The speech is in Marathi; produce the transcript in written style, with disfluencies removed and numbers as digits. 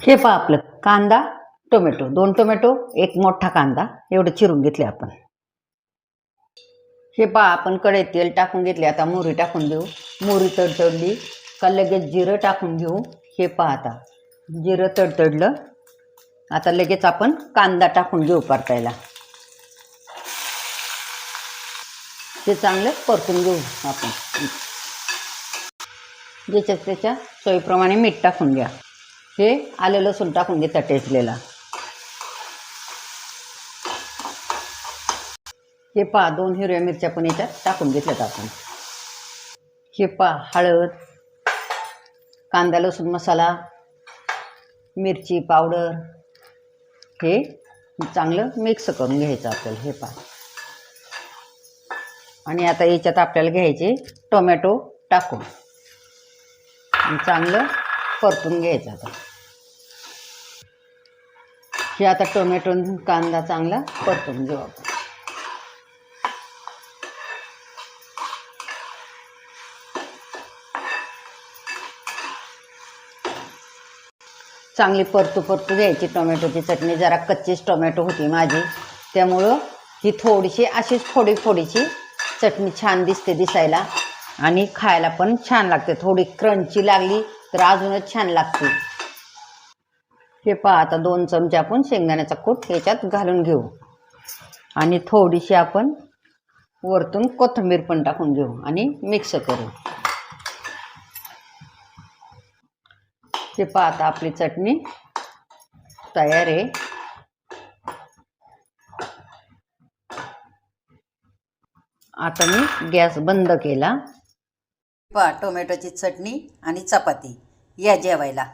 हे पहा आपलं कांदा टोमॅटो, 2 टोमॅटो, 1 मोठा कांदा एवढं चिरून घेतले आपण। हे पहा आपण कढईत तेल टाकून घेतले। आता मोहरी टाकून देऊ। मोहरी तडतडली का लगेच जिरं टाकून घेऊ। हे पहा आता जिरं तडतडलं, आता लगेच आपण कांदा टाकून घेऊ परतायला। ते चांगलं परतून घेऊ आपण। ज्याच्यात त्याच्या सोयीप्रमाणे मीठ टाकून घ्या। हे आलं लसूण टाकून घ्या टेचलेला। हे पहा 2 हिरव्या मिरच्या पण याच्यात टाकून घेतल्यात आपण। हे पहा हळद, कांदा लसूण मसाला, मिरची पावडर हे चांगलं मिक्स करून घ्यायचं आपल्याला। हे पहा आणि आता याच्यात आपल्याला घ्यायचे टोमॅटो टाकून चांगलं परतून घ्यायचं। आता हे आता टोमॅटो कांदा चांगला परतून घेऊ आपण। चांगली परतू घ्यायची टोमॅटोची चटणी। जरा कच्चीच टोमॅटो होती माझी, त्यामुळं ही थोडीशी अशीच फोडीची चटणी छान दिसते दिसायला आणि खायला पण छान लागते। थोडी क्रंची लागली तर अजूनच छान लागते। हे पहा आता 2 चमचे आपण शेंगदाण्याचा कूट याच्यात घालून घेऊ आणि थोडीशी आपण वरतून कोथिंबीर पण टाकून घेऊ आणि मिक्स करू। हे पहा आता आपली चटणी तयार आहे। आता मी गॅस बंद केला। पहा टोमॅटोची चटणी आणि चपाती, या जेवायला।